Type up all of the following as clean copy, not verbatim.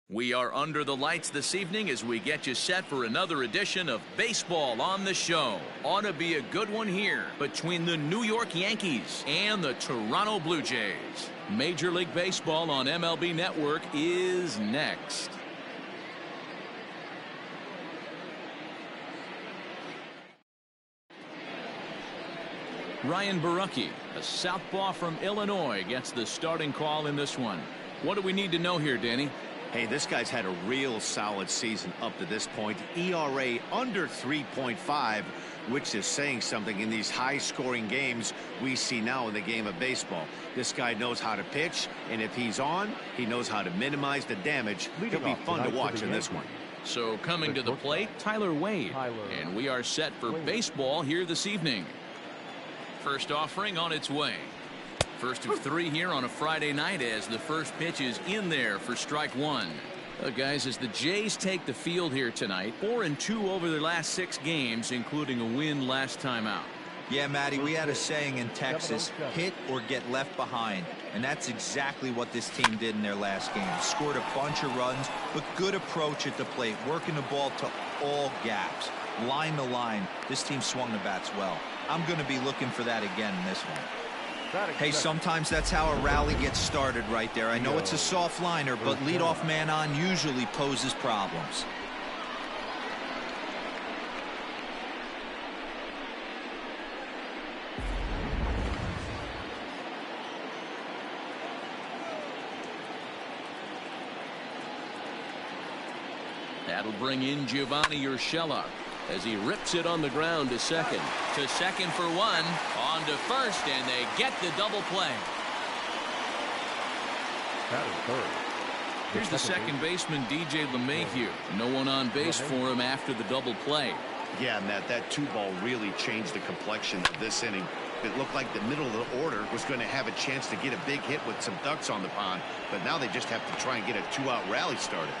We are under the lights this evening as we get you set for another edition of Baseball on the Show. Ought to be a good one here between the New York Yankees and the Toronto Blue Jays. Major League Baseball on MLB Network is next. Ryan Barucki, a southpaw from Illinois, gets the starting call in this one. What do we need to know here, Danny? Hey, this guy's had a real solid season up to this point. ERA under 3.5, which is saying something in these high-scoring games we see now in the game of baseball. This guy knows how to pitch, and if he's on, he knows how to minimize the damage. It'll be fun to watch in this one. So coming to the plate, Tyler Wade. And we are set for baseball here this evening. First offering on its way. First of three here on a Friday night as the first pitch is in there for strike one. Guys, as the Jays take the field here tonight, 4-2 over their last 6 games, including a win last time out. Yeah, Matty, we had a saying in Texas, hit or get left behind. And that's exactly what this team did in their last game. Scored a bunch of runs, but good approach at the plate, working the ball to all gaps. Line to line, this team swung the bats well. I'm going to be looking for that again in this one. Hey, sometimes that's how a rally gets started right there. I know it's a soft liner, but leadoff man on usually poses problems. That'll bring in Giovanni Urshela as he rips it on the ground to second. To second for one. On to first, and they get the double play. Here's the second baseman, DJ LeMahieu. No one on base for him after the double play. Yeah, Matt, that 2-ball really changed the complexion of this inning. It looked like the middle of the order was going to have a chance to get a big hit with some ducks on the pond, but now they just have to try and get a 2-out rally started.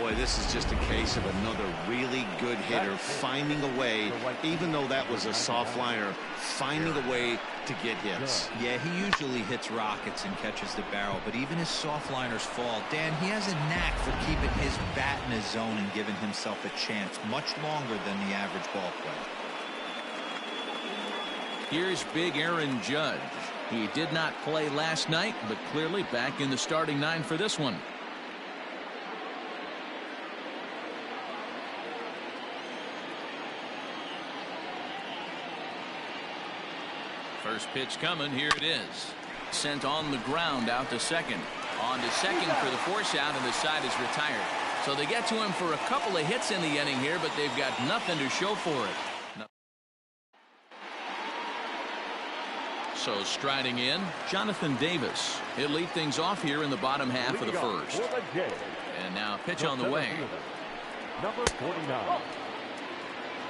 Boy, this is just a case of another really good hitter finding a way, even though that was a soft liner, finding a way to get hits. Yeah, he usually hits rockets and catches the barrel, but even his soft liners fall. Dan, he has a knack for keeping his bat in his zone and giving himself a chance much longer than the average ball player. Here's big Aaron Judge. He did not play last night, but clearly back in the starting 9 for this one. First pitch coming. Here it is. Sent on the ground out to second. On to second for the force out, and the side is retired. So they get to him for a couple of hits in the inning here, but they've got nothing to show for it. So striding in, Jonathan Davis. He'll lead things off here in the bottom half of the first. And now pitch on the way. Number 49.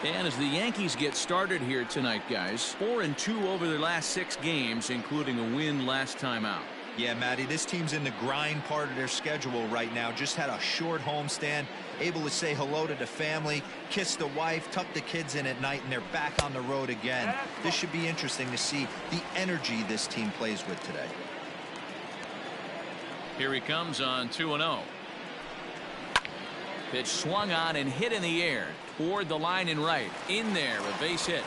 And as the Yankees get started here tonight, guys, 4-2 over their last 6 games, including a win last time out. Yeah, Matty, this team's in the grind part of their schedule right now. Just had a short homestand, able to say hello to the family, kiss the wife, tuck the kids in at night, and they're back on the road again. This should be interesting to see the energy this team plays with today. Here he comes on 2-0. Pitch swung on and hit in the air toward the line and right. In there, a base hit.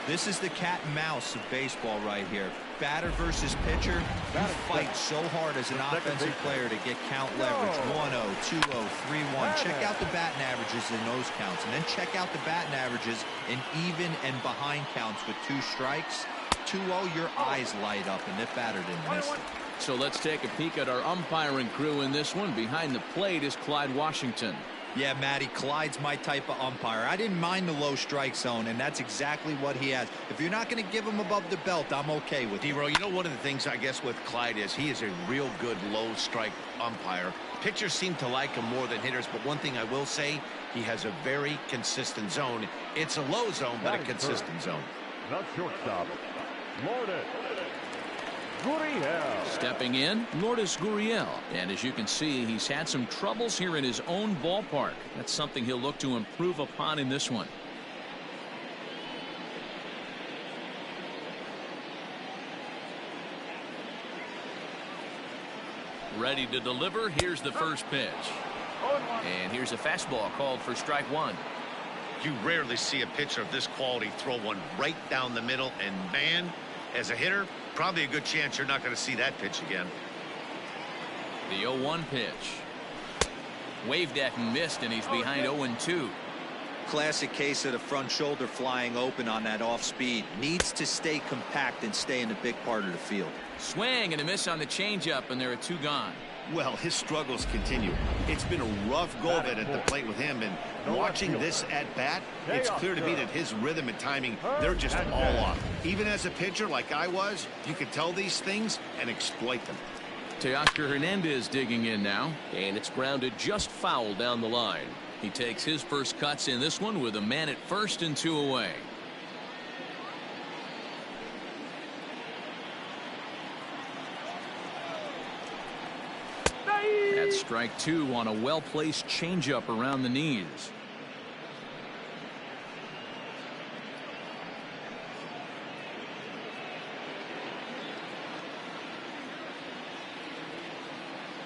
This is the cat and mouse of baseball right here. Batter versus pitcher. You fight so hard as an offensive player to get count leverage. 1-0, 2-0, 3-1. Check out the batting averages in those counts, and then check out the batting averages in even and behind counts with 2 strikes. 2-0, your eyes light up, and the batter didn't miss it. So let's take a peek at our umpiring crew in this one. Behind the plate is Clyde Washington. Yeah, Matty, Clyde's my type of umpire. I didn't mind the low strike zone, and that's exactly what he has. If you're not going to give him above the belt, I'm okay with it. D-Row, you know, one of the things I guess with Clyde is he is a real good low strike umpire. Pitchers seem to like him more than hitters, but one thing I will say, he has a very consistent zone. It's a low zone, but a consistent zone. Not shortstop, Lourdes Gurriel. Stepping in, Lourdes Gurriel. And as you can see, he's had some troubles here in his own ballpark. That's something he'll look to improve upon in this one. Ready to deliver. Here's the first pitch. And here's a fastball called for strike one. You rarely see a pitcher of this quality throw one right down the middle, and man, as a hitter, probably a good chance you're not going to see that pitch again. The 0-1 pitch. Waved at and missed, and he's behind 0-2. Classic case of the front shoulder flying open on that off speed. Needs to stay compact and stay in the big part of the field. Swing and a miss on the changeup, and there are two gone. Well, his struggles continue. It's been a rough go of it at the plate with him, and watching this at bat, it's clear to me that his rhythm and timing, they're just all off. Even as a pitcher like I was, you could tell these things and exploit them. Teoscar Hernandez digging in now, and it's grounded just foul down the line. He takes his first cuts in this one with a man at first and 2 away. That's strike two on a well-placed changeup around the knees.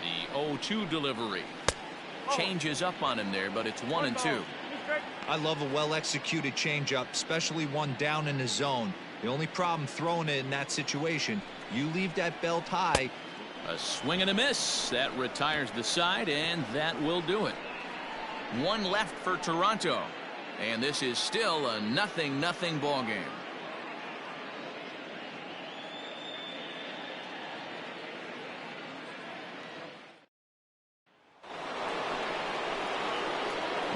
The 0-2 delivery. Changes up on him there, but it's 1-2. I love a well-executed changeup, especially one down in the zone. The only problem throwing it in that situation, you leave that belt high. A swing and a miss. That retires the side, and that will do it. One left for Toronto, and this is still a 0-0 ball game.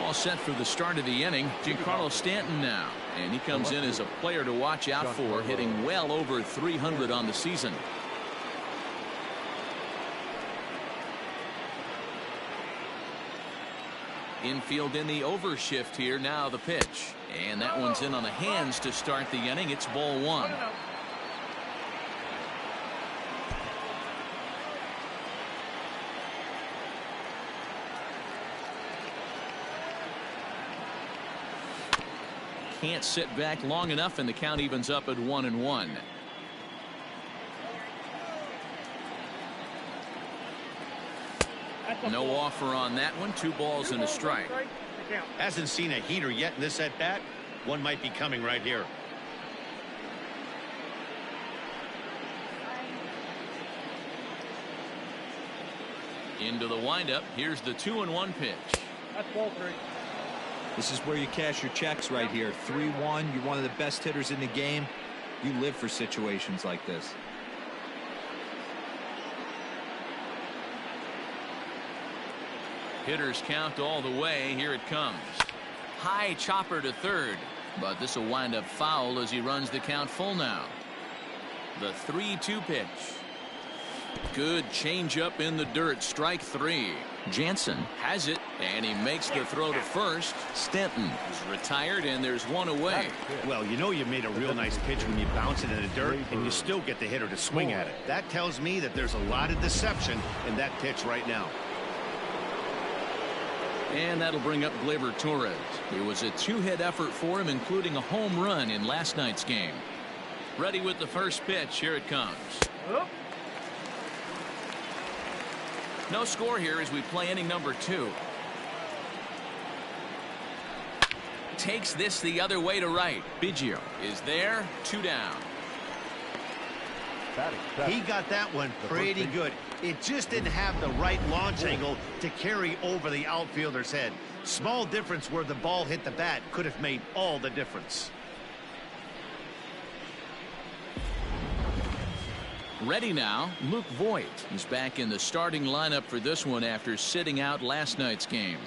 All set for the start of the inning. Giancarlo Stanton now, and he comes in as a player to watch out for, hitting well over 300 on the season. Infield in the overshift here. Now the pitch, and that one's in on the hands to start the inning. It's ball one. Can't sit back long enough, and the count evens up at 1-1. No offer on that one. 2 balls and a strike. Hasn't seen a heater yet in this at bat. One might be coming right here. Into the windup. Here's the 2-1 pitch. That's ball 3. This is where you cash your checks right here. 3-1. You're one of the best hitters in the game. You live for situations like this. Hitters count all the way. Here it comes. High chopper to third, but this will wind up foul as he runs the count full now. The 3-2 pitch. Good changeup in the dirt. Strike 3. Jansen has it, and he makes the throw to first. Stanton is retired, and there's one away. Well, you know you made a real nice pitch when you bounce it in the dirt and you still get the hitter to swing at it. That tells me that there's a lot of deception in that pitch right now. And that'll bring up Gleyber Torres. It was a 2-hit effort for him, including a home run in last night's game. Ready with the first pitch. Here it comes. No score here as we play inning number 2. Takes this the other way to right. Biggio is there. 2 down. He got that one pretty good. It just didn't have the right launch angle to carry over the outfielder's head. Small difference where the ball hit the bat could have made all the difference. Ready now, Luke Voit. He's back in the starting lineup for this one after sitting out last night's game.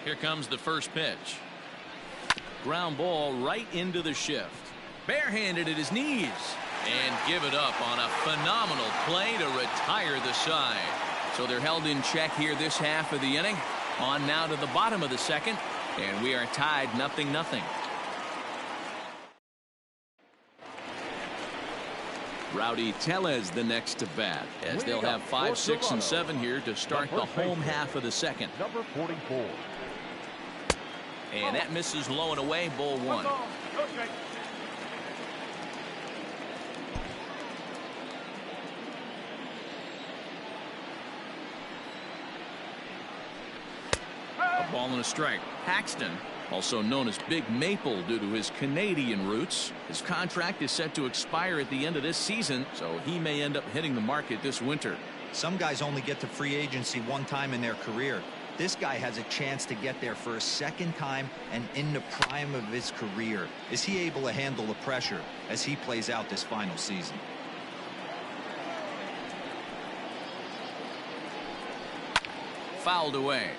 Here comes the first pitch. Ground ball right into the shift. Barehanded at his knees. And give it up on a phenomenal play to retire the side. So they're held in check here this half of the inning. On now to the bottom of the second. And we are tied 0-0. Rowdy Tellez the next to bat, as they'll have 5, 6, and 7 here to start the home half of the second. Number 44. And that misses low and away. Ball 1. Ball and a strike. Paxton, also known as Big Maple due to his Canadian roots. His contract is set to expire at the end of this season, so he may end up hitting the market this winter. Some guys only get to free agency one time in their career. This guy has a chance to get there for a second time and in the prime of his career. Is he able to handle the pressure as he plays out this final season? Fouled away.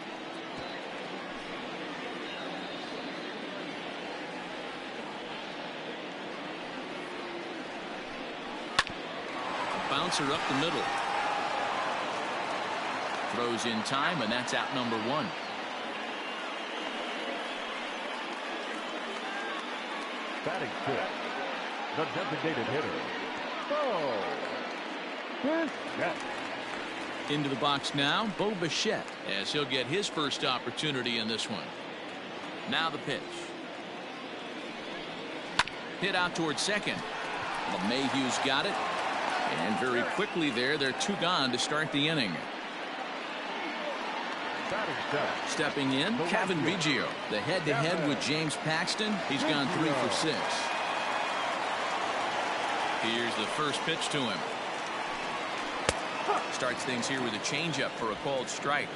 Bouncer up the middle. Throws in time, and that's out number one. Batting fifth, the designated hitter. Bichette. Into the box now, Bo Bichette, as he'll get his first opportunity in this one. Now the pitch. Hit out towards second. LeMahieu's got it. And very quickly there, they're two gone to start the inning. Stepping in, Kevin Biggio. The head-to-head with James Paxton. He's gone 3 for 6. Here's the first pitch to him. Starts things here with a changeup for a called strike.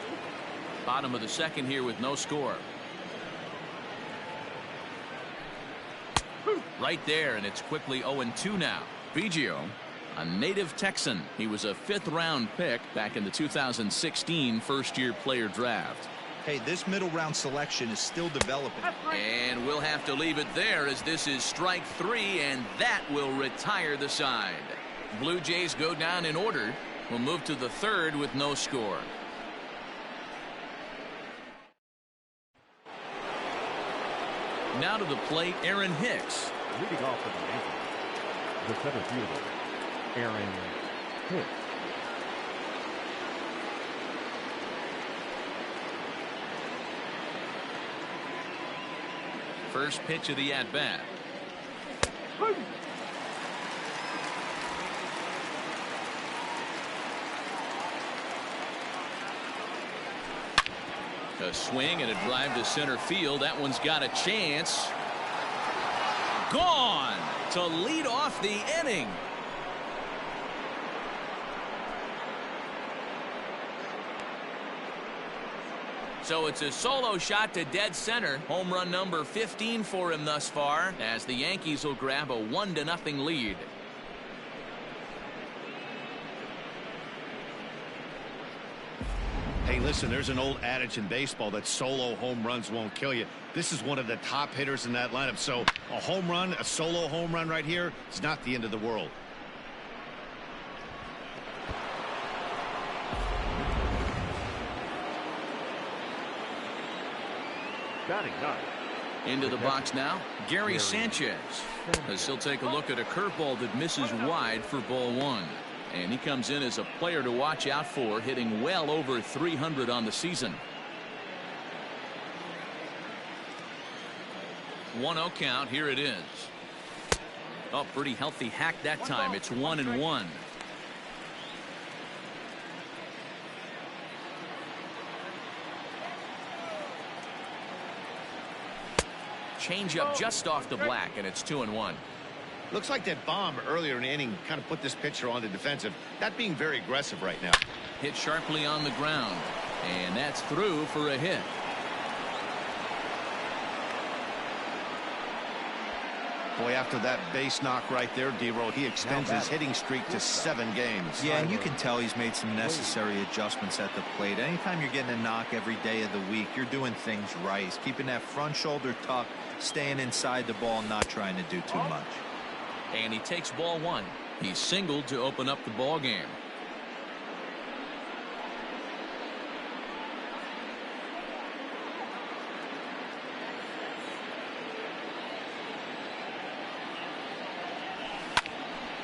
Bottom of the second here with no score. Right there, and it's quickly 0-2 now. Biggio, a native Texan. He was a 5th-round pick back in the 2016 first-year player draft. Hey, this middle-round selection is still developing. And we'll have to leave it there as this is strike 3, and that will retire the side. Blue Jays go down in order. We'll move to the 3rd with no score. Now to the plate, Aaron Hicks. Leading off for the Yankees, the center fielder, Aaron Hicks. First pitch of the at-bat. A swing and a drive to center field. That one's got a chance. Gone to lead off the inning. So it's a solo shot to dead center. Home run number 15 for him thus far, as the Yankees will grab a 1-0 lead. Hey, listen, there's an old adage in baseball that solo home runs won't kill you. This is one of the top hitters in that lineup. So a home run, a solo home run right here, it's not the end of the world. Batting ninth. Into the box now, Gary Sanchez, as he'll take a look at a curveball that misses wide for ball 1. And he comes in as a player to watch out for, hitting well over 300 on the season. 1-0 count. Here it is. Oh, pretty healthy hack that time. It's 1-1. Change up just off the black, and it's 2-1. Looks like that bomb earlier in the inning kind of put this pitcher on the defensive. Not being very aggressive right now. Hit sharply on the ground, and that's through for a hit. Boy, after that base knock right there, D-Roll, he extends his hitting streak to 7 games. Yeah, and you can tell he's made some necessary adjustments at the plate. Anytime you're getting a knock every day of the week, you're doing things right. He's keeping that front shoulder tucked, staying inside the ball, not trying to do too much. And he takes ball 1. He singled to open up the ball game.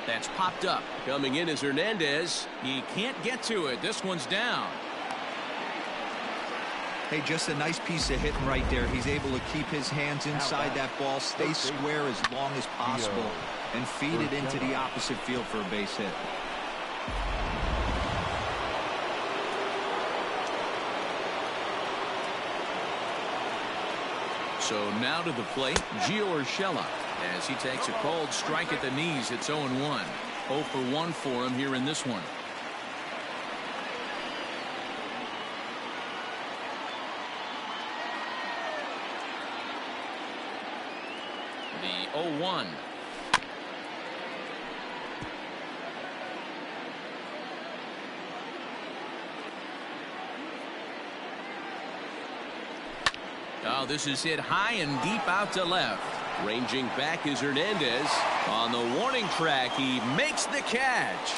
That's popped up. Coming in is Hernandez. He can't get to it. This one's down. Hey, just a nice piece of hitting right there. He's able to keep his hands inside that ball, stay square as long as possible, and feed it into the opposite field for a base hit. So now to the plate, Gio Urshela, as he takes a cold strike at the knees. It's 0-1. 0 for 1 for him here in this one. The 0-1. Oh, this is hit high and deep out to left. Ranging back is Hernandez. On the warning track, he makes the catch.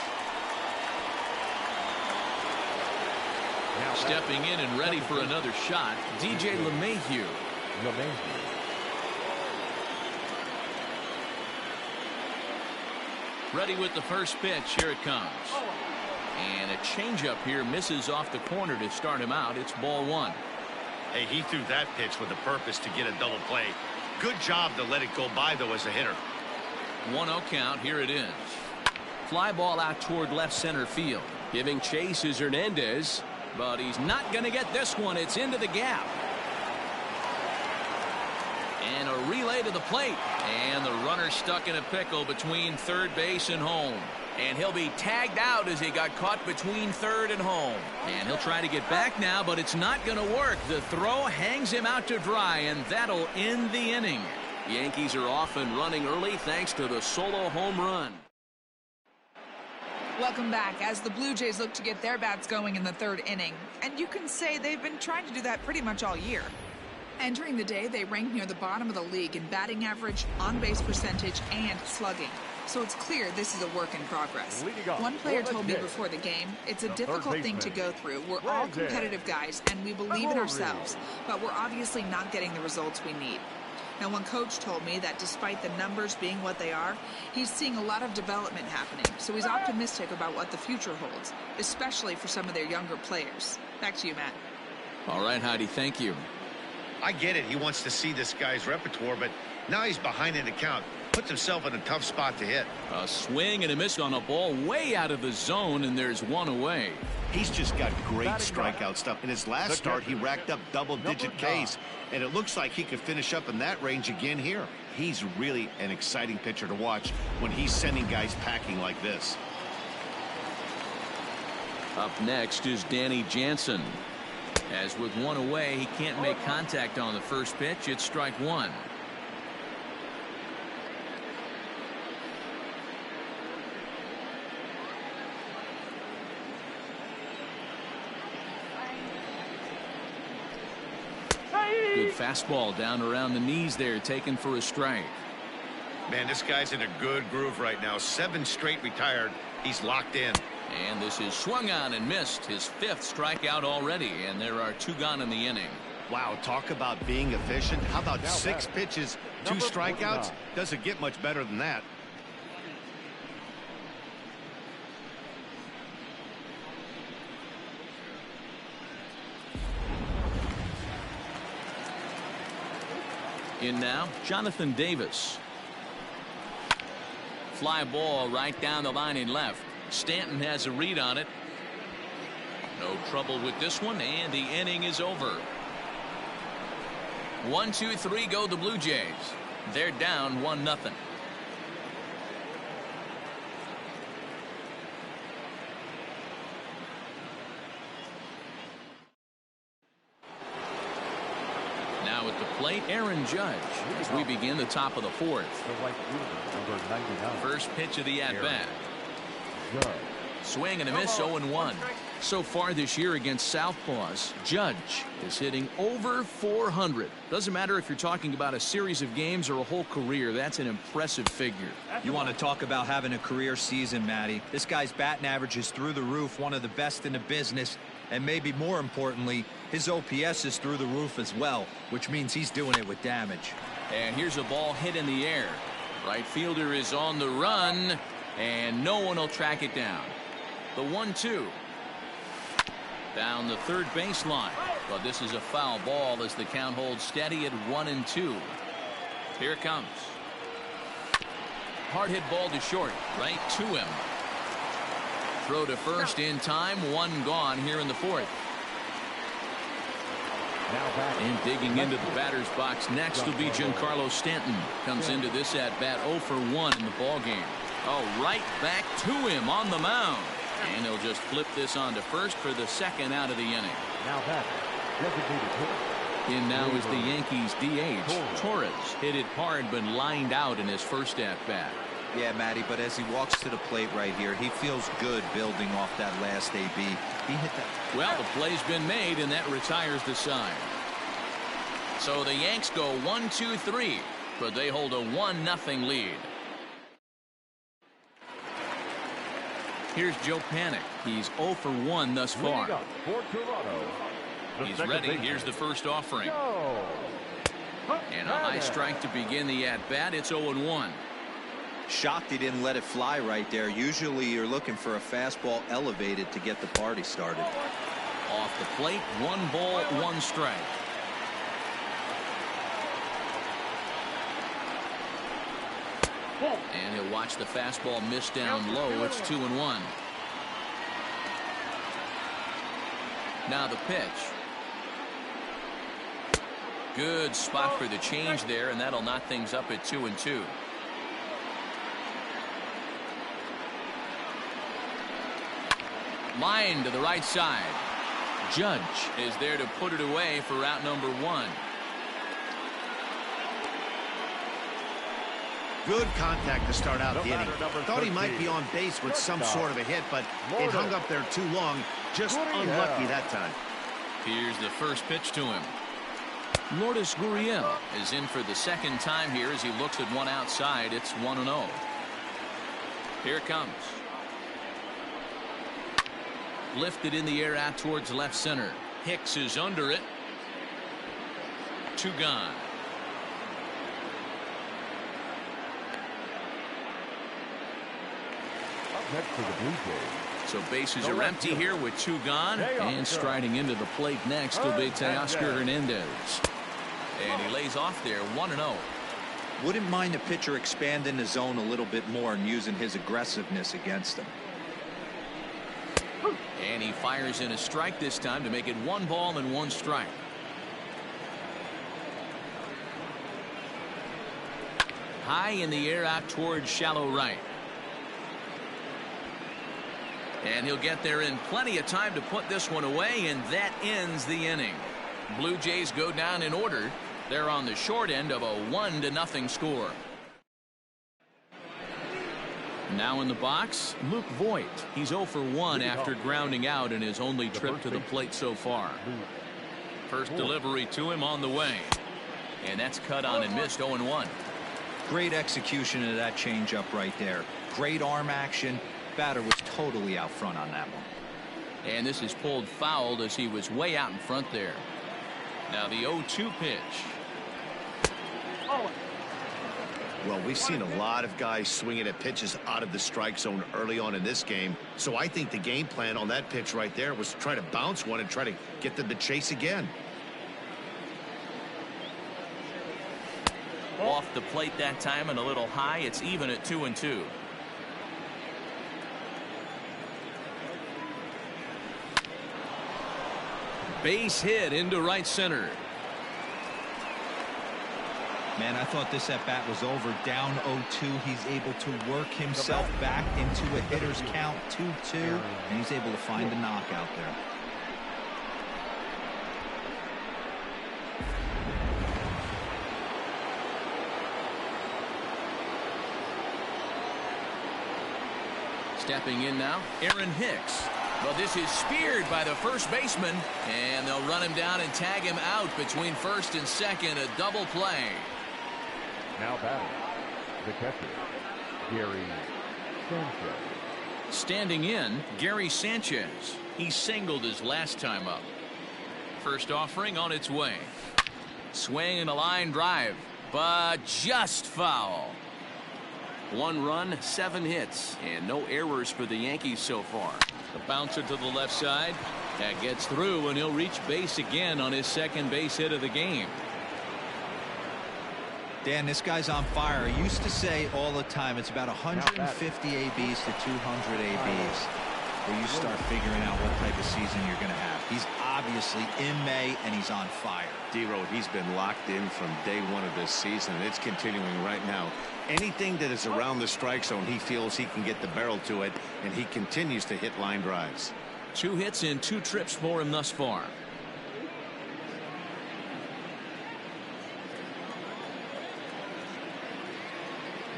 Stepping in and ready for another shot, DJ LeMahieu. Ready with the first pitch. Here it comes. And a changeup here misses off the corner to start him out. It's ball 1. Hey, he threw that pitch with a purpose to get a double play. Good job to let it go by, though, as a hitter. 1-0 count. Here it is. Fly ball out toward left center field. Giving chase is Hernandez, but he's not going to get this one. It's into the gap. And a relay to the plate. And the runner stuck in a pickle between third base and home. And he'll be tagged out as he got caught between third and home. And he'll try to get back now, but it's not going to work. The throw hangs him out to dry, and that'll end the inning. Yankees are off and running early thanks to the solo home run. Welcome back as the Blue Jays look to get their bats going in the third inning. And you can say they've been trying to do that pretty much all year. Entering the day, they rank near the bottom of the league in batting average, on-base percentage, and slugging. So it's clear this is a work in progress. One player told me before the game, it's a difficult thing to go through. We're all competitive guys, and we believe in ourselves, but we're obviously not getting the results we need. Now, one coach told me that despite the numbers being what they are, he's seeing a lot of development happening, so he's optimistic about what the future holds, especially for some of their younger players. Back to you, Matt. All right, Heidi, thank you. I get it. He wants to see this guy's repertoire, but now he's behind in the count. Puts himself in a tough spot to hit. A swing and a miss on a ball way out of the zone, and there's one away. He's just got great strikeout stuff. In his last start, he racked up double-digit Ks, and it looks like he could finish up in that range again here. He's really an exciting pitcher to watch when he's sending guys packing like this. Up next is Danny Jansen. As with one away, he can't make contact on the first pitch. It's strike 1. Good fastball down around the knees there, taken for a strike. Man, this guy's in a good groove right now. 7 straight retired. He's locked in. And this is swung on and missed. His 5th strikeout already, and there are 2 gone in the inning. Wow, talk about being efficient. How about 6 pitches, 2 strikeouts? Doesn't get much better than that. In now, Jonathan Davis. Fly ball right down the line in left. Stanton has a read on it. No trouble with this one, and the inning is over. 1, 2, 3 go the Blue Jays. They're down 1-0. Now at the plate, Aaron Judge, as we begin the top of the 4th. First pitch of the at-bat. Swing and a miss, 0-1. So far this year against Southpaws, Judge is hitting over 400. Doesn't matter if you're talking about a series of games or a whole career. That's an impressive figure. You want to talk about having a career season, Matty. This guy's batting average is through the roof, one of the best in the business. And maybe more importantly, his OPS is through the roof as well, which means he's doing it with damage. And here's a ball hit in the air. Right fielder is on the run, and no one will track it down. The 1-2. Down the third baseline. But this is a foul ball as the count holds steady at 1-2. Here it comes. Hard hit ball to short. Right to him. Throw to first in time. 1 gone here in the 4th. And digging into the batter's box next will be Giancarlo Stanton. Comes into this at bat 0 for 1 in the ball game. Oh, right back to him on the mound. And he'll just flip this on to first for the second out of the inning. Now back, designated hitter. In now is the Yankees DH. Torres hit it hard but lined out in his first at bat. Yeah, Matty, but as he walks to the plate right here, he feels good building off that last AB. He hit that. Well, the play's been made, and that retires the side. So the Yanks go 1-2-3, but they hold a 1-0 lead. Here's Joe Panic. He's 0 for 1 thus far. He's ready. Here's the first offering. And a high strike to begin the at-bat. It's 0-1. Shocked he didn't let it fly right there. Usually you're looking for a fastball elevated to get the party started. Off the plate, 1 ball, 1 strike. And he'll watch the fastball miss down low. It's 2-1. Now the pitch. Good spot for the change there, and that'll knock things up at 2-2. Line to the right side. Judge is there to put it away for out number 1. Good contact to start out the inning. Thought he might be on base with some sort of a hit, but it hung up there too long. Just unlucky that time. Here's the first pitch to him. Lourdes Gurriel is in for the second time here as he looks at one outside. It's 1-0. Here it comes. Lifted in the air out towards left center. Hicks is under it. 2 gone. Next for the Blue Jays. So bases are empty here with 2 gone. And striding into the plate next will be Teoscar Hernandez. And he lays off there 1-0. Wouldn't mind the pitcher expanding the zone a little bit more and using his aggressiveness against him. And he fires in a strike this time to make it 1 ball and 1 strike. High in the air out towards shallow right. And he'll get there in plenty of time to put this one away, and that ends the inning. Blue Jays go down in order. They're on the short end of a 1-0 score. Now in the box, Luke Voit. He's 0 for 1 after grounding out in his only trip to the plate so far. First delivery to him on the way. And that's cut on and missed. 0-1. Great execution of that changeup right there. Great arm action. Batter was totally out front on that one. And this is pulled fouled as he was way out in front there. Now the 0-2 pitch. Well, we've seen a lot of guys swinging at pitches out of the strike zone early on in this game. So I think the game plan on that pitch right there was to try to bounce one and try to get them to chase again. Off the plate that time and a little high. It's even at 2-2. Base hit into right center. Man, I thought this at bat was over. Down 0-2. He's able to work himself back into a hitter's count 2-2, and he's able to find the knockout there. Stepping in now, Aaron Hicks. Well, this is speared by the first baseman, and they'll run him down and tag him out between first and second. A double play. Now batting, the catcher, Gary Sanchez. Standing in, Gary Sanchez. He singled his last time up. First offering on its way. Swing and a line drive, but just foul. 1 run, 7 hits, and no errors for the Yankees so far. The bouncer to the left side. That gets through, and he'll reach base again on his second base hit of the game. Dan, this guy's on fire. I used to say all the time it's about 150 ABs to 200 ABs. where you start figuring out what type of season you're going to have. He's obviously in May, and he's on fire. D-Road, he's been locked in from day one of this season, and it's continuing right now. Anything that is around the strike zone, he feels he can get the barrel to it, and he continues to hit line drives. 2 hits in 2 trips for him thus far.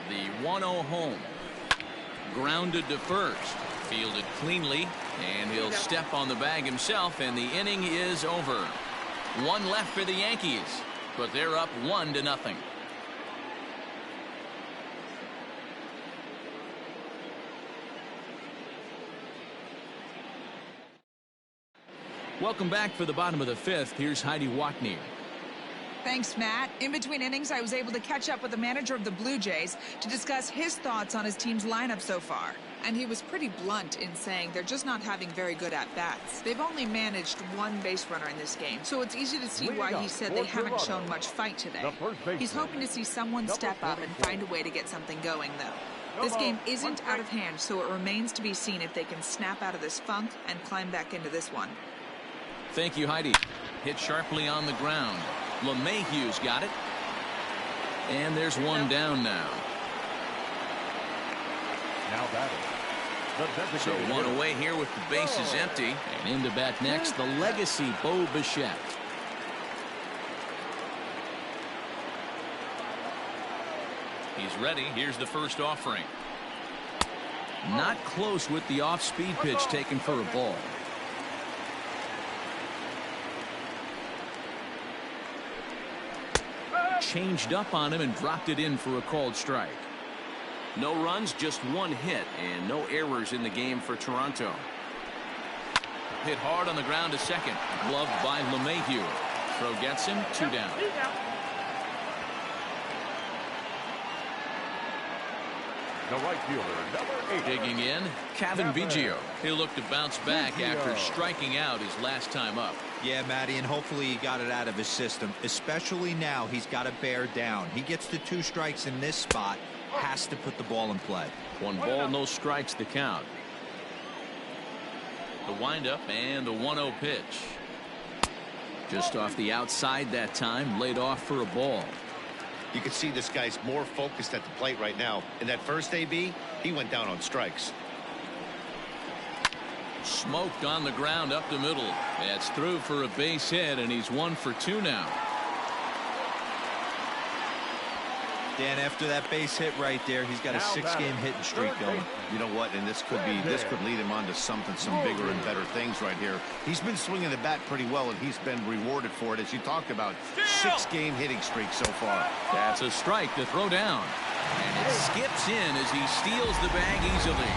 The 1-0 home. Grounded to first. Fielded cleanly, and he'll step on the bag himself, and the inning is over. 1 left for the Yankees, but they're up 1-0. Welcome back for the bottom of the 5th. Here's Heidi Watney. Thanks, Matt. In between innings, I was able to catch up with the manager of the Blue Jays to discuss his thoughts on his team's lineup so far. And he was pretty blunt in saying they're just not having very good at-bats. They've only managed 1 base runner in this game, so it's easy to see why he said they haven't shown much fight today. He's hoping to see someone step up and find a way to get something going, though. This game isn't out of hand, so it remains to be seen if they can snap out of this funk and climb back into this one. Thank you, Heidi. Hit sharply on the ground. LeMahieu's got it. And there's 1 down now. Now batting. So 1 away here with the bases empty. And in to bat next, the legacy Bo Bichette. He's ready. Here's the first offering. Not close with the off-speed pitch taken for a ball. Changed up on him and dropped it in for a called strike. No runs, just 1 hit, and no errors in the game for Toronto. Hit hard on the ground to second. Gloved by LeMahieu. Throw gets him, 2 down. The right fielder, number 8. Digging in, Kevin Biggio. He'll look to bounce back after striking out his last time up. Yeah, Matty, and hopefully he got it out of his system. Especially now, he's got to bear down. He gets to 2 strikes in this spot. Has to put the ball in play. 1 ball, no strikes the count. The windup and the 1-0 pitch. Just off the outside that time, laid off for a ball. You can see this guy's more focused at the plate right now. In that first AB, he went down on strikes. Smoked on the ground up the middle. That's through for a base hit, and he's 1 for 2 now. Dan, after that base hit right there, he's got a 6-game hitting streak going. You know what? And this could lead him on to some bigger and better things right here. He's been swinging the bat pretty well, and he's been rewarded for it, as you talked about. 6-game hitting streak so far. That's a strike to throw down. And it skips in as he steals the bag easily.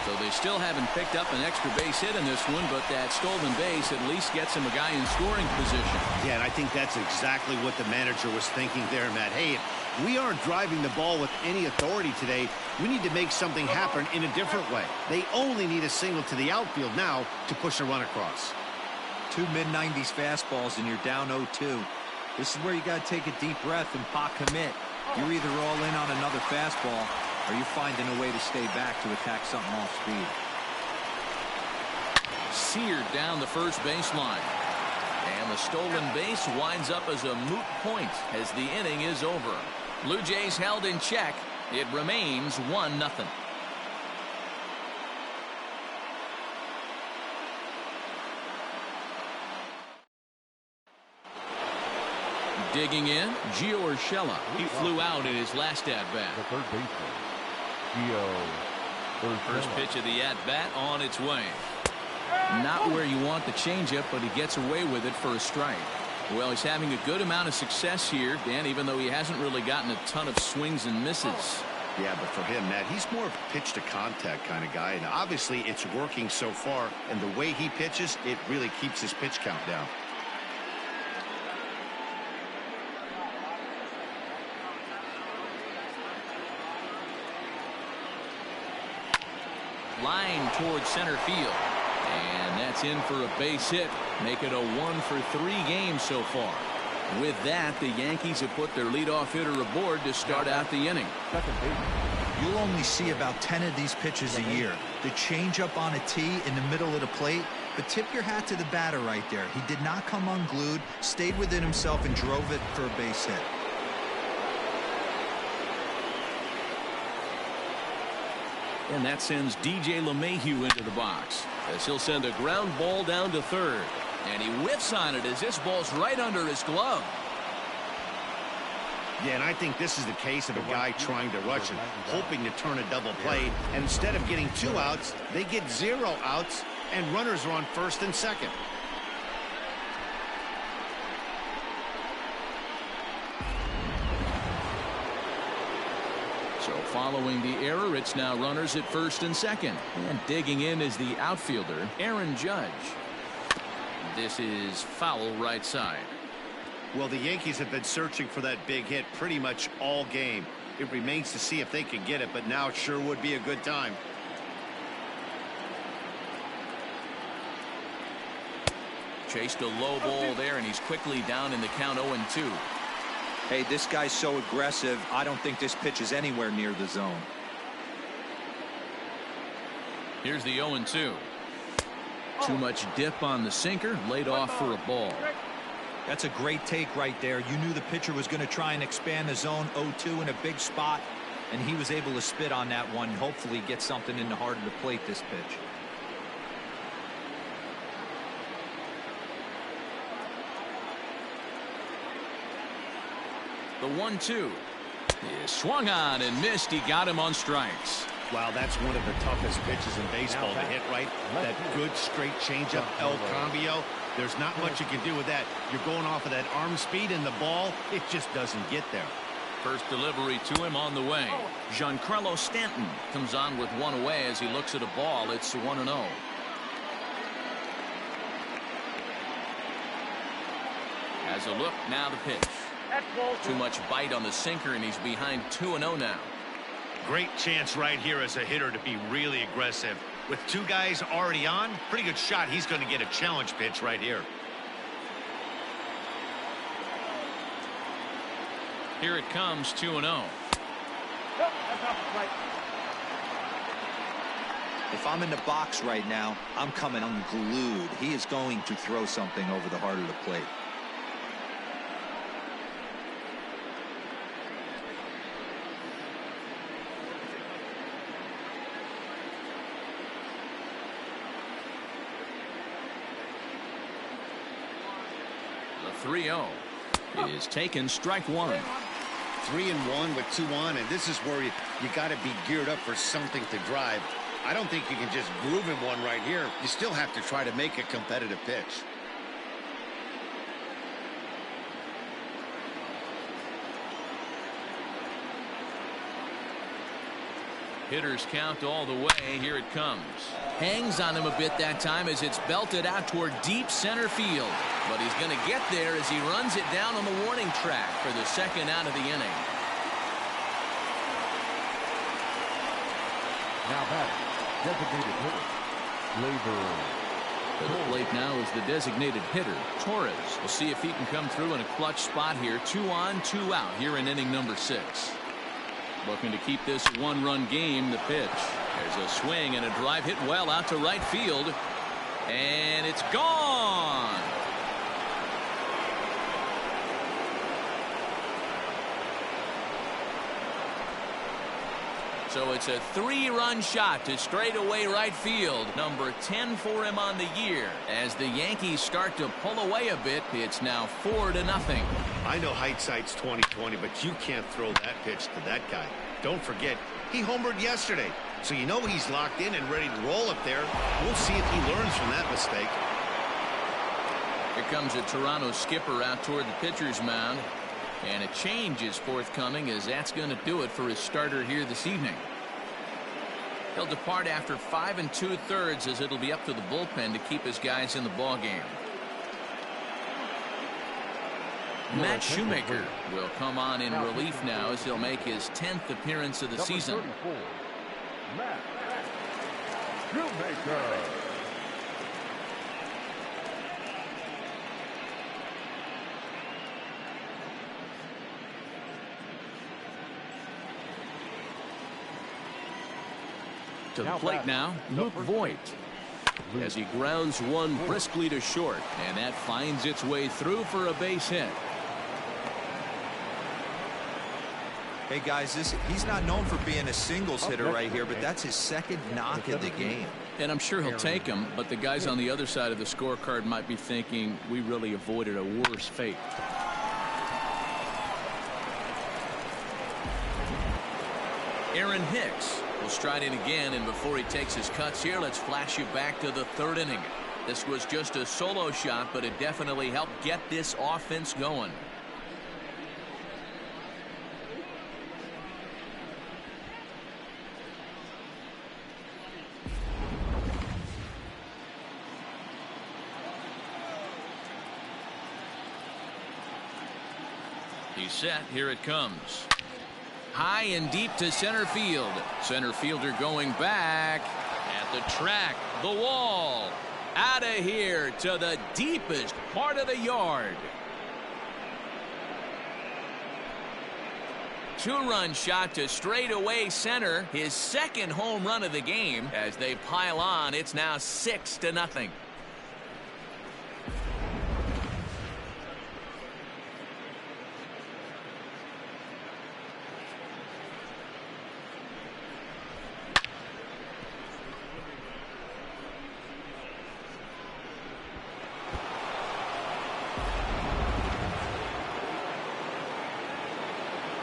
So they still haven't picked up an extra base hit in this one, but that stolen base at least gets him a guy in scoring position. Yeah, and I think that's exactly what the manager was thinking there, Matt. Hey, if we aren't driving the ball with any authority today, we need to make something happen in a different way. They only need a single to the outfield now to push a run across. 2 mid-90s fastballs, and you're down 0-2. This is where you got to take a deep breath and pot commit. You're either all in on another fastball, or you're finding a way to stay back to attack something off speed. Seared down the first baseline. And the stolen base winds up as a moot point as the inning is over. Blue Jays held in check. It remains 1-0. Digging in, Gio Urshela. He flew out in his last at-bat. The third baseman, Gio Urshela. First pitch of the at-bat on its way. Not where you want the changeup, but he gets away with it for a strike. Well, he's having a good amount of success here, Dan, even though he hasn't really gotten a ton of swings and misses. Yeah, but for him, Matt, he's more of a pitch-to-contact kind of guy, and obviously it's working so far, and the way he pitches, it really keeps his pitch count down. Line towards center field. And that's in for a base hit. Make it a 1 for 3 game so far. With that, the Yankees have put their leadoff hitter aboard to start out the inning. Second baseman, You'll only see about 10 of these pitches a year. The changeup on a tee in the middle of the plate, but tip your hat to the batter right there. He did not come unglued, stayed within himself, and drove it for a base hit. And that sends DJ LeMahieu into the box, as he'll send a ground ball down to third. And he whiffs on it as this ball's right under his glove. Yeah, and I think this is the case of a guy trying to rush it, hoping to turn a double play. And instead of getting 2 outs, they get 0 outs, and runners are on first and second. So following the error, it's now runners at first and second. And digging in is the outfielder, Aaron Judge. This is foul right side. Well, the Yankees have been searching for that big hit pretty much all game. It remains to see if they can get it, but now it sure would be a good time. Chased a low ball there, and he's quickly down in the count 0-2. Hey, this guy's so aggressive, I don't think this pitch is anywhere near the zone. Here's the 0-2. Too much dip on the sinker, laid off for a ball. That's a great take right there. You knew the pitcher was going to try and expand the zone 0-2 in a big spot, and he was able to spit on that one, hopefully get something in the heart of the plate this pitch. The 1-2 is swung on and missed. He got him on strikes. Wow, that's one of the toughest pitches in baseball to hit, right? That good straight changeup, El Cambio. There's not much you can do with that. You're going off of that arm speed, and the ball, it just doesn't get there. First delivery to him on the way. Giancarlo Stanton comes on with one away as he looks at a ball. It's 1-0. Has a look, now the pitch. Too much bite on the sinker, and he's behind 2-0 now. Great chance right here as a hitter to be really aggressive. With 2 guys already on, pretty good shot. He's going to get a challenge pitch right here. Here it comes, 2-0. If I'm in the box right now, I'm coming unglued. He is going to throw something over the heart of the plate. The 3-0 is taken, strike one. 3-1 with 2 on, and this is where you got to be geared up for something to drive. I don't think you can just groove him one right here. You still have to try to make a competitive pitch. Hitters count all the way. Here it comes. Hangs on him a bit that time as it's belted out toward deep center field. But he's going to get there as he runs it down on the warning track for the second out of the inning. Now back, designated hitter, Labor. To the plate now is the designated hitter, Torres. We'll see if he can come through in a clutch spot here. 2 on, 2 out here in inning number 6. Looking to keep this one-run game. The pitch. There's a swing and a drive hit well out to right field. And it's gone. So it's a 3-run shot to straightaway right field. Number 10 for him on the year. As the Yankees start to pull away a bit, it's now 4-0. I know hindsight's 20/20, but you can't throw that pitch to that guy. Don't forget, he homered yesterday. So you know he's locked in and ready to roll up there. We'll see if he learns from that mistake. Here comes a Toronto skipper out toward the pitcher's mound. And a change is forthcoming, as that's going to do it for his starter here this evening. He'll depart after 5 2/3, as it'll be up to the bullpen to keep his guys in the ball game. Matt Shoemaker will come on in relief now as he'll make his 10th appearance of the season. Matt Shoemaker. To the plate now, Luke Voigt. As he grounds one briskly to short, and that finds its way through for a base hit. Hey guys, he's not known for being a singles hitter right here, but that's his second knock of the game. And I'm sure he'll take him, but the guys on the other side of the scorecard might be thinking we really avoided a worse fate. Aaron Hicks will stride in again, and before he takes his cuts here, let's flash you back to the third inning. This was just a solo shot, but it definitely helped get this offense going. He's set. Here it comes. High and deep to center field. Center fielder going back at the track, the wall, out of here to the deepest part of the yard. Two-run shot to straightaway center, his second home run of the game. As they pile on, it's now 6-0.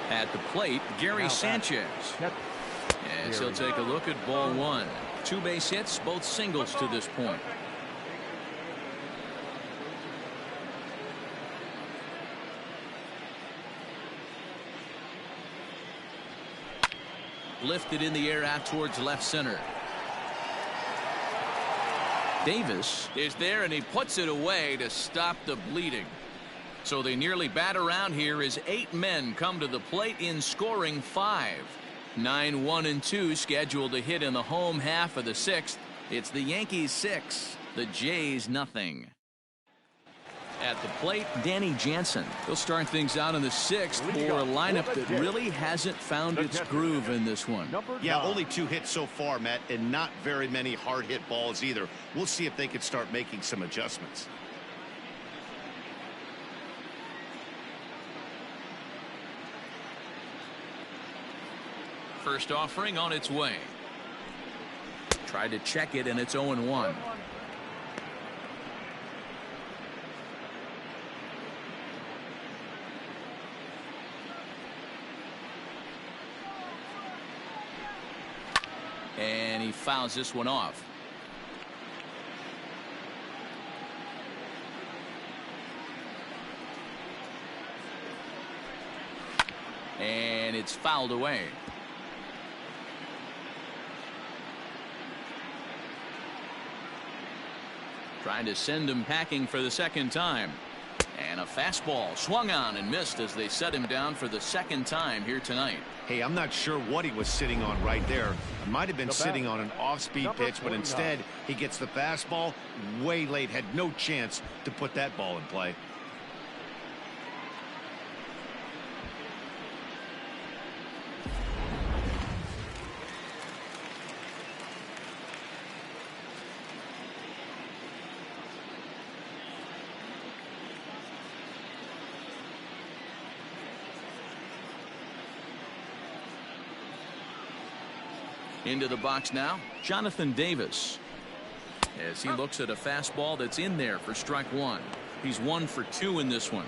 At the plate, Gary Sanchez. As he'll take a look at ball one. 2 base hits, both singles to this point. Lifted in the air out towards left center. Davis is there, and he puts it away to stop the bleeding. So they nearly bat around here as 8 men come to the plate in scoring 5. 9, 1, and 2 scheduled to hit in the home half of the 6th. It's the Yankees 6, the Jays nothing. At the plate, Danny Jansen. He'll start things out in the 6th for a lineup that really hasn't found its groove in this one. Yeah, only 2 hits so far, Matt, and not very many hard hit balls either. We'll see if they can start making some adjustments. First offering on its way. Tried to check it, and it's 0-1. And he fouls this one off. And it's fouled away. Trying to send him packing for the second time. And a fastball swung on and missed as they set him down for the second time here tonight. Hey, I'm not sure what he was sitting on right there. It might have been sitting on an off-speed pitch, but instead he gets the fastball way late. Had no chance to put that ball in play. Into the box now, Jonathan Davis. As he looks at a fastball that's in there for strike 1. He's 1 for 2 in this one.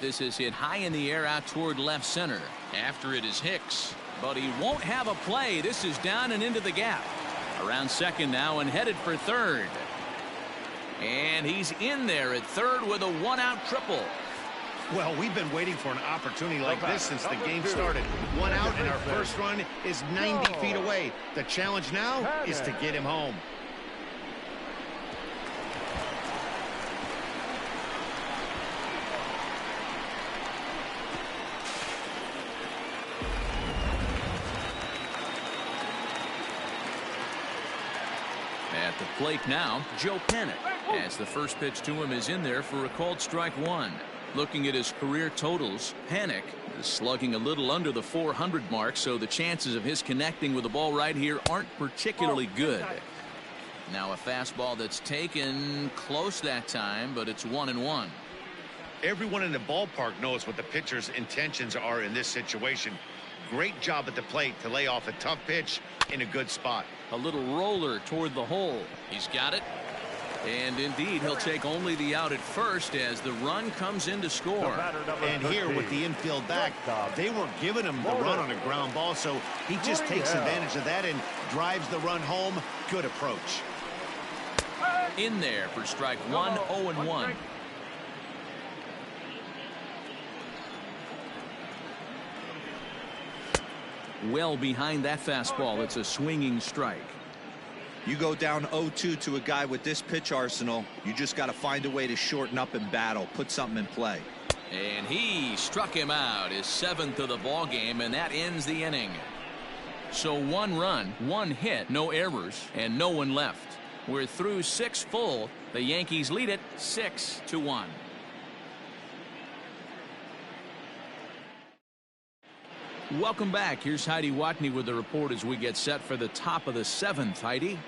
This is hit high in the air out toward left center. After it is Hicks, but he won't have a play. This is down and into the gap. Around second now and headed for third. And he's in there at third with a 1-out triple. Well, we've been waiting for an opportunity like this since the game started. 1 out, and our first run is 90 feet away. The challenge now is to get him home. At the plate now, Joe Panic. as the first pitch to him is in there for a called strike one. Looking at his career totals, Panik is slugging a little under the 400 mark, so the chances of his connecting with the ball right here aren't particularly good. Now a fastball that's taken close that time, but it's 1-1. Everyone in the ballpark knows what the pitcher's intentions are in this situation. Great job at the plate to lay off a tough pitch in a good spot. A little roller toward the hole. He's got it. And indeed, he'll take only the out at first as the run comes in to score. And here with the infield back, they weren't giving him the run on a ground ball, so he just takes advantage of that and drives the run home. Good approach. In there for strike one, 0-1. Well behind that fastball, it's a swinging strike. You go down 0-2 to a guy with this pitch arsenal, you just got to find a way to shorten up and battle, put something in play. And he struck him out, his 7th of the ball game, and that ends the inning. So 1 run, 1 hit, no errors, and no one left. We're through 6 full. The Yankees lead it 6-1. Welcome back. Here's Heidi Watney with the report as we get set for the top of the 7th. Heidi?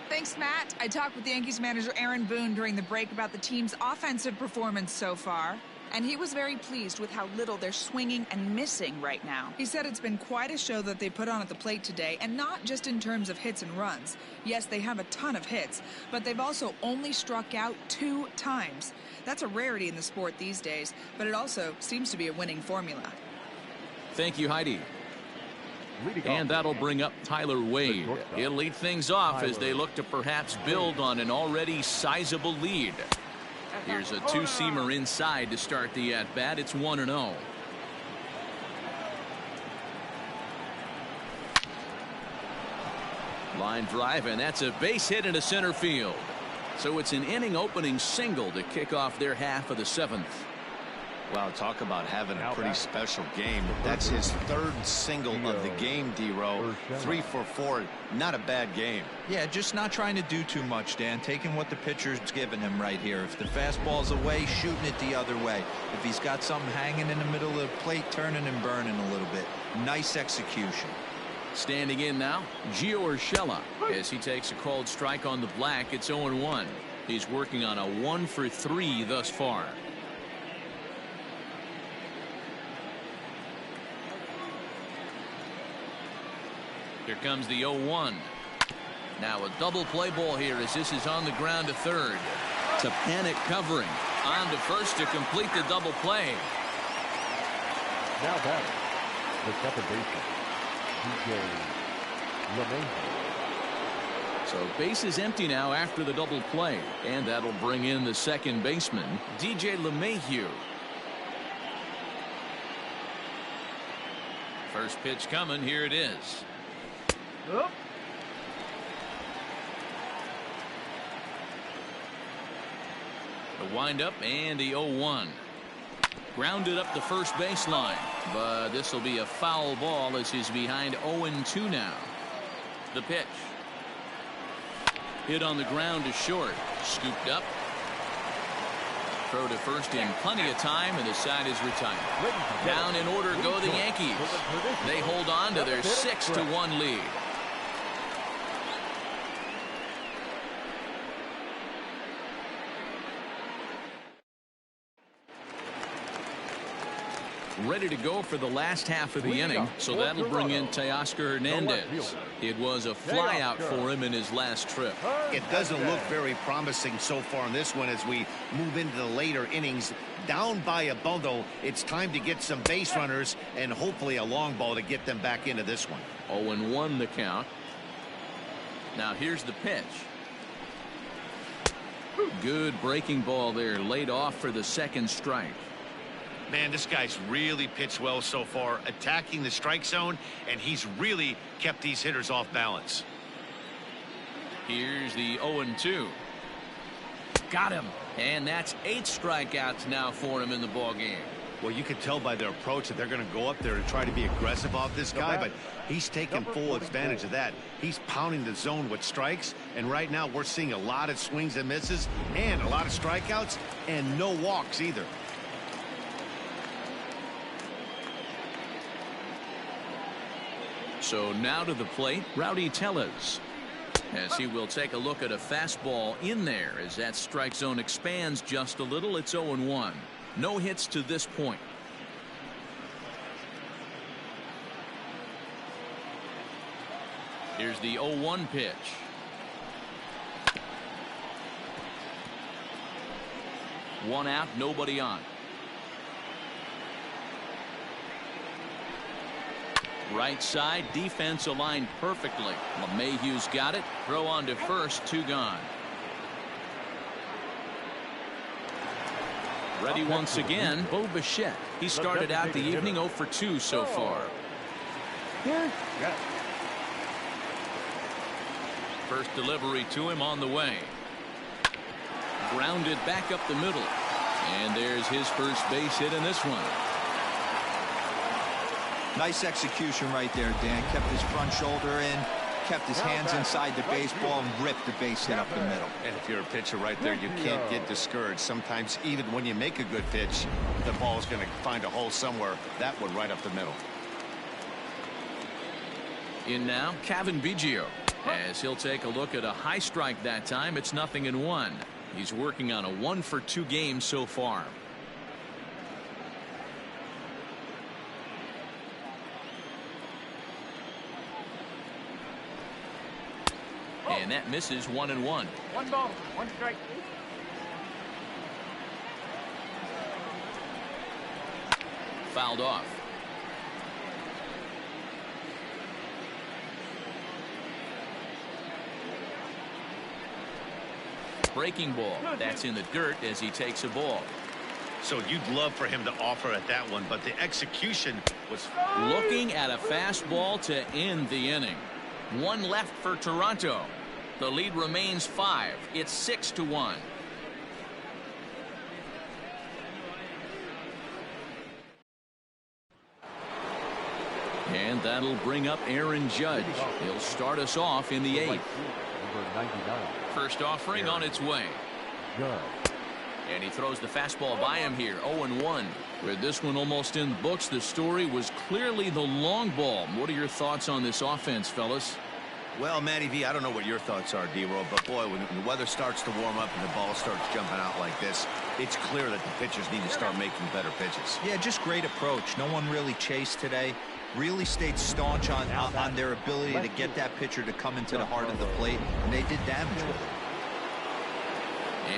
Thanks, Matt. I talked with the Yankees manager Aaron Boone during the break about the team's offensive performance so far, and he was very pleased with how little they're swinging and missing right now. He said it's been quite a show that they put on at the plate today, and not just in terms of hits and runs. Yes, they have a ton of hits, but they've also only struck out 2 times. That's a rarity in the sport these days, but it also seems to be a winning formula. Thank you, Heidi. And that'll bring up Tyler Wade. He'll lead things off as they look to perhaps build on an already sizable lead. Here's a 2-seamer inside to start the at-bat. It's 1-0. Line drive, and that's a base hit into center field. So it's an inning-opening single to kick off their half of the 7th. Wow, talk about having a pretty special game. That's his 3rd single of the game, D-Row. 3 for 4. Not a bad game. Yeah, just not trying to do too much, Dan. Taking what the pitcher's giving him right here. If the fastball's away, shooting it the other way. If he's got something hanging in the middle of the plate, turning and burning a little bit. Nice execution. Standing in now, Gio Urshela. As he takes a called strike on the black, it's 0-1. He's working on a 1 for 3 thus far. Here comes the 0-1. Now a double play ball here as this is on the ground to third. To Panik covering. On to first to complete the double play. Now batting, the second baseman, DJ LeMahieu. So base is empty now after the double play. And that'll bring in the second baseman, DJ LeMahieu. First pitch coming. Here it is. The windup and the 0-1. Grounded up the first baseline, but this will be a foul ball as he's behind 0-2 now. The pitch. Hit on the ground to short. Scooped up. Throw to first in plenty of time, and the side is retired. Down in order go the Yankees. They hold on to their 6-1 lead. Ready to go for the last half of the inning, so that'll bring in Teoscar Hernandez. It was a fly out for him in his last trip. It doesn't look very promising so far in this one as we move into the later innings. Down by a bundle, it's time to get some base runners and hopefully a long ball to get them back into this one. 0-1 the count. Now here's the pitch. Good breaking ball there, laid off for the second strike. Man, this guy's really pitched well so far, attacking the strike zone, and he's really kept these hitters off balance. Here's the 0-2. Got him. And that's 8 strikeouts now for him in the ball game. Well, you can tell by their approach that they're going to go up there and try to be aggressive off this guy, but he's taking full advantage of that. He's pounding the zone with strikes, and right now we're seeing a lot of swings and misses and a lot of strikeouts and no walks either. So now to the plate, Rowdy Tellez, as he will take a look at a fastball in there as that strike zone expands just a little. It's 0-1. No hits to this point. Here's the 0-1 pitch. One out, nobody on. Right side, defense aligned perfectly. LeMahieu's got it. Throw on to first, 2 gone. Ready once again, Bo Bichette. He started out the evening 0 for 2 so far. First delivery to him on the way. Grounded back up the middle. And there's his first base hit in this one. Nice execution right there, Dan. Kept his front shoulder in, kept his hands inside the baseball, and ripped the base hit up the middle. And if you're a pitcher right there, you can't get discouraged. Sometimes even when you make a good pitch, the ball is going to find a hole somewhere. That one right up the middle. In now, Kevin Biggio, as he'll take a look at a high strike that time. It's 0-1. He's working on a 1 for 2 game so far. And that misses 1-1. 1 ball, 1 strike. Fouled off. Breaking ball. That's in the dirt as he takes a ball. So you'd love for him to offer at that one, but the execution was... Looking at a fastball to end the inning. 1 left for Toronto. The lead remains 5. It's 6-1. And that'll bring up Aaron Judge. He'll start us off in the 8th. First offering on its way. And he throws the fastball by him here. 0-1. With this one almost in the books, the story was clearly the long ball. What are your thoughts on this offense, fellas? Well, Matty V, I don't know what your thoughts are, D-Roll, but boy, when the weather starts to warm up and the ball starts jumping out like this, it's clear that the pitchers need to start making better pitches. Yeah, just great approach. No one really chased today. Really stayed staunch on their ability to get that pitcher to come into the heart of the plate, and they did damage with it.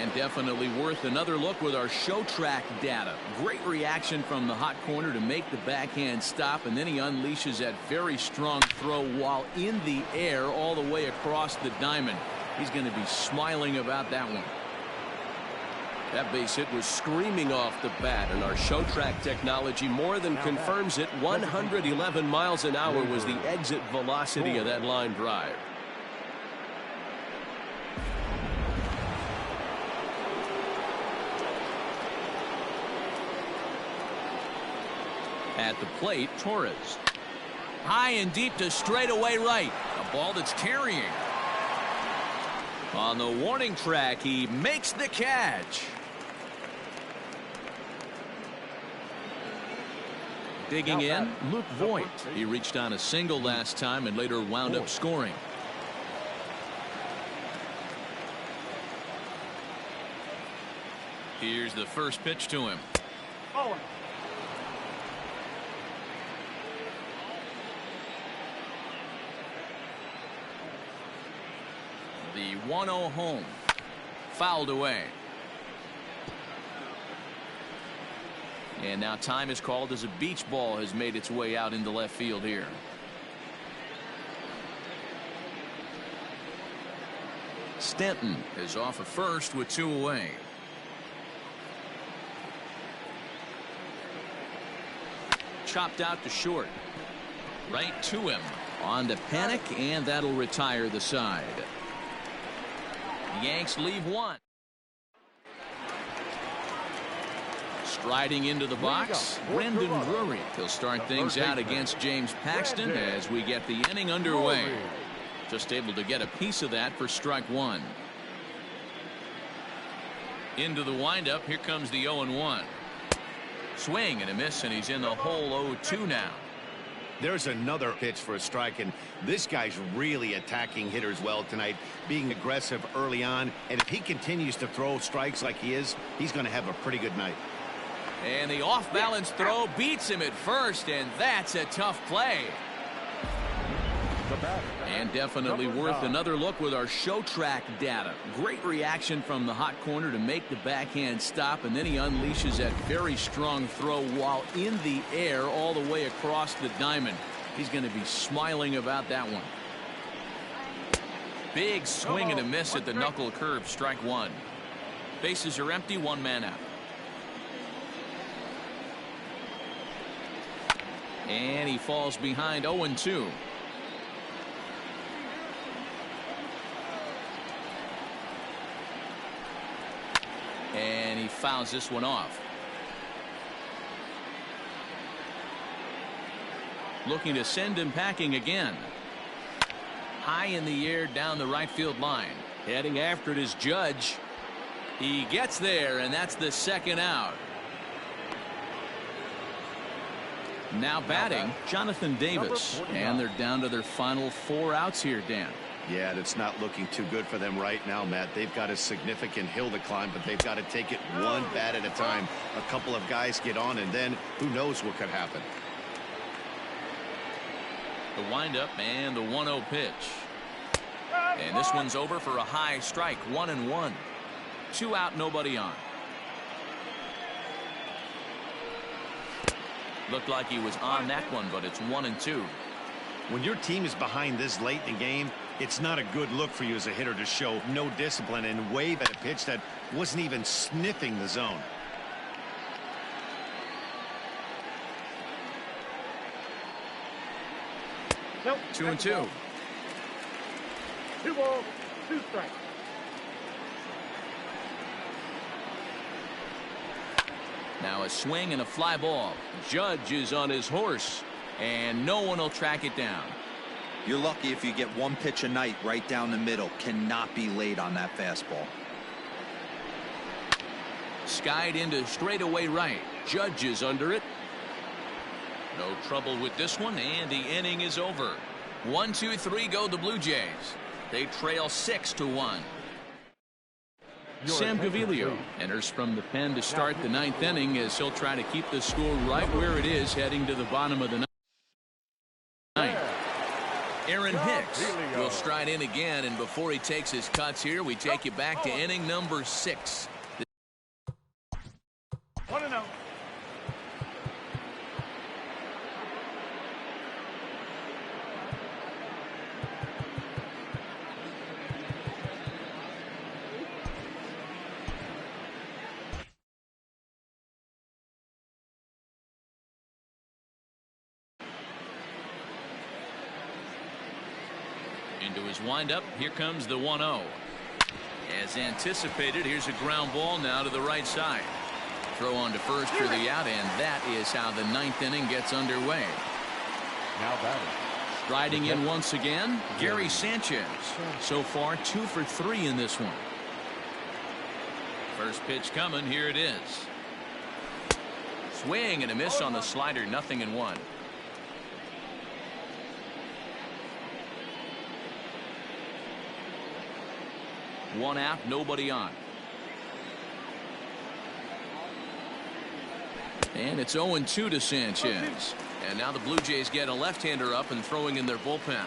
And definitely worth another look with our show track data. Great reaction from the hot corner to make the backhand stop, and then he unleashes that very strong throw while in the air all the way across the diamond. He's going to be smiling about that one. That base hit was screaming off the bat, and our show track technology more than confirms it. 111 miles an hour was the exit velocity of that line drive. At the plate, Torres. High and deep to straightaway right. A ball that's carrying. On the warning track, he makes the catch. Digging in, Luke Voigt. He reached on a single last time and later wound up scoring. Here's the first pitch to him. The 1-0 home. Fouled away. And now time is called as a beach ball has made its way out into left field here. Stanton is off of first with 2 away. Chopped out to short. Right to him. On to Panic, and that'll retire the side. The Yanks leave 1. Striding into the box, Brendan Drury. He'll start things out against James Paxton as we get the inning underway. Just able to get a piece of that for strike one. Into the windup. Here comes the 0-1. Swing and a miss, and he's in the hole 0-2 now. There's another pitch for a strike, and this guy's really attacking hitters well tonight, being aggressive early on, and if he continues to throw strikes like he is, he's going to have a pretty good night. And the off-balance throw beats him at first, and that's a tough play. And definitely worth another look with our show track data. Great reaction from the hot corner to make the backhand stop, and then he unleashes that very strong throw while in the air all the way across the diamond. He's going to be smiling about that one. Big swing and a miss at the knuckle curve. Strike one. Bases are empty. One man out. And he falls behind 0-2. And he fouls this one off. Looking to send him packing again. High in the air down the right field line. Heading after it is Judge. He gets there, and that's the second out. Now batting, Jonathan Davis. And they're down to their final 4 outs here, Dan. Yeah, it's not looking too good for them right now, Matt. They've got a significant hill to climb, but they've got to take it one bat at a time. A couple of guys get on, and then who knows what could happen. The windup and the 1-0 pitch. And this one's over for a high strike. 1-1. 2 out, nobody on. Looked like he was on that one, but it's 1-2. When your team is behind this late in the game, it's not a good look for you as a hitter to show no discipline and wave at a pitch that wasn't even sniffing the zone. Nope. 2-2. 2 balls, 2 strikes. Now a swing and a fly ball. Judge is on his horse, and no one will track it down. You're lucky if you get one pitch a night right down the middle. Cannot be late on that fastball. Skied into straightaway right. Judge is under it. No trouble with this one, and the inning is over. 1-2-3 go the Blue Jays. They trail 6-1. Sam Gaviglio enters from the pen to start the 9th inning as he'll try to keep the score right where it is heading to the bottom of the 9th. Aaron Hicks will stride in again, and before he takes his cuts here, we take you back to inning number 6. 1-0. Into his windup, here comes the 1-0. As anticipated, here's a ground ball now to the right side. Throw on to first for the out, and that is how the 9th inning gets underway. Now batting. Striding in once again, Gary Sanchez. So far, 2 for 3 in this one. First pitch coming, here it is. Swing and a miss on the slider, 0-1. One out, nobody on. And it's 0-2 to Sanchez. And now the Blue Jays get a left-hander up and throwing in their bullpen.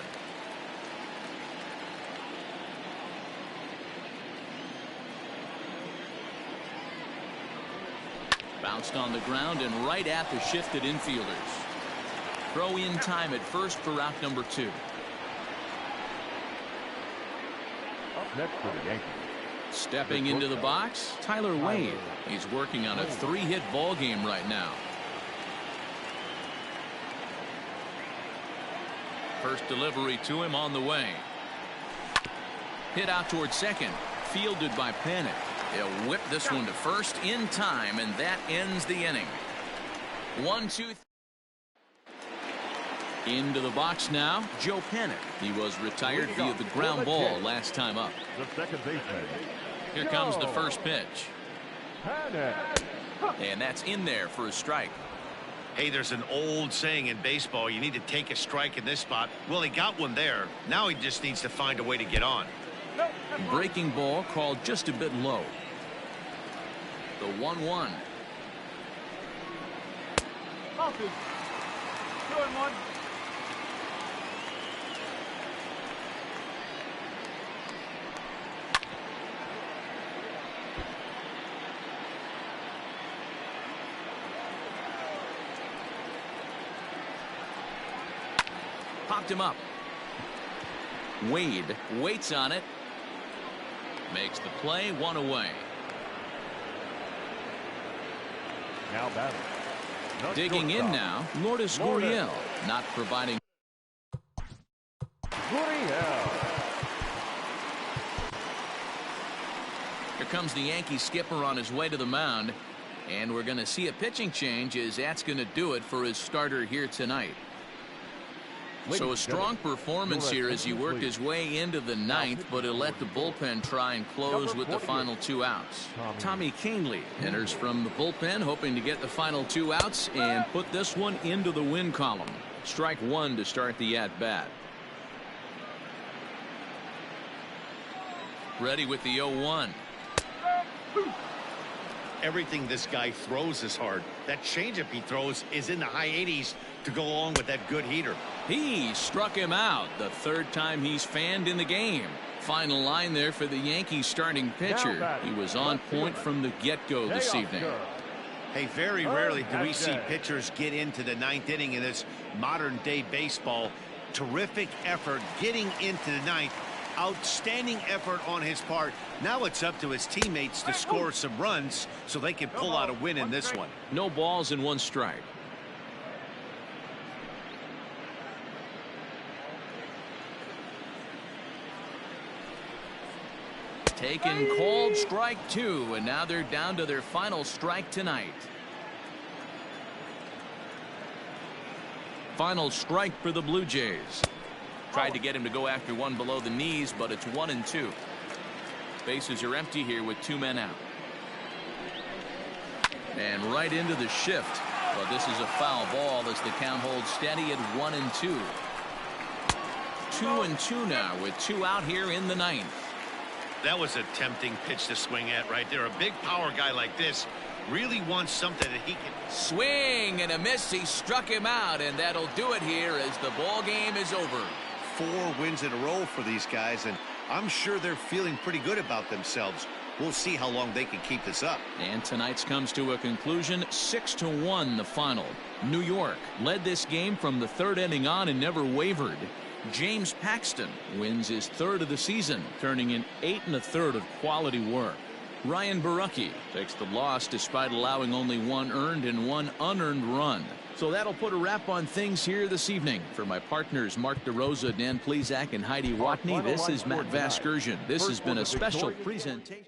Bounced on the ground and right at the shifted infielders. Throw in time at first for out number 2. Next for the Yankees. Stepping into the box, Tyler Wade. He's working on a 3-hit ball game right now. First delivery to him on the way. Hit out towards second. Fielded by Panic. He'll whip this one to first in time, and that ends the inning. 1-2. Into the box now, Joe Panic. He was retired via the ground ball last time up. The second baseman. Here comes the first pitch. And that's in there for a strike. Hey, there's an old saying in baseball, you need to take a strike in this spot. Well, he got one there. Now he just needs to find a way to get on. Breaking ball called just a bit low. The 1-1. 2-1. Popped him up. Wade waits on it. Makes the play, one away. Now batting. Digging in now, Lourdes Gurriel, not providing. Gurriel. Here comes the Yankee skipper on his way to the mound. And we're going to see a pitching change as that's going to do it for his starter here tonight. So a strong performance here as he worked his way into the ninth, but he'll let the bullpen try and close with the final 2 outs. Tommy Canely enters from the bullpen, hoping to get the final 2 outs and put this one into the win column. Strike one to start the at-bat. Ready with the 0-1. Everything this guy throws is hard. That changeup he throws is in the high 80s to go along with that good heater. He struck him out the third time he's fanned in the game. Final line there for the Yankees starting pitcher. He was on point from the get-go this evening. Hey, very rarely do we see pitchers get into the ninth inning in this modern-day baseball. Terrific effort getting into the ninth. Outstanding effort on his part. Now it's up to his teammates to score some runs so they can pull out a win in this one. No balls and 1 strike. Taken called, strike 2, and now they're down to their final strike tonight. Final strike for the Blue Jays. Tried to get him to go after one below the knees, but it's 1-2. Bases are empty here with 2 men out. And right into the shift. But this is a foul ball as the count holds steady at 1-2. 2-2 now with 2 out here in the ninth. That was a tempting pitch to swing at right there. A big power guy like this really wants something that he can swing and a miss. He struck him out, and that'll do it here as the ball game is over. 4 wins in a row for these guys, and I'm sure they're feeling pretty good about themselves. We'll see how long they can keep this up. And tonight's comes to a conclusion, 6-1 the final. New York led this game from the 3rd inning on and never wavered. James Paxton wins his 3rd of the season, turning in 8 1/3 of quality work. Ryan Borucki takes the loss despite allowing only 1 earned and 1 unearned run. So that'll put a wrap on things here this evening. For my partners Mark DeRosa, Dan Plesac, and Heidi Watney, this is Matt Vasgersian. This has been a special presentation.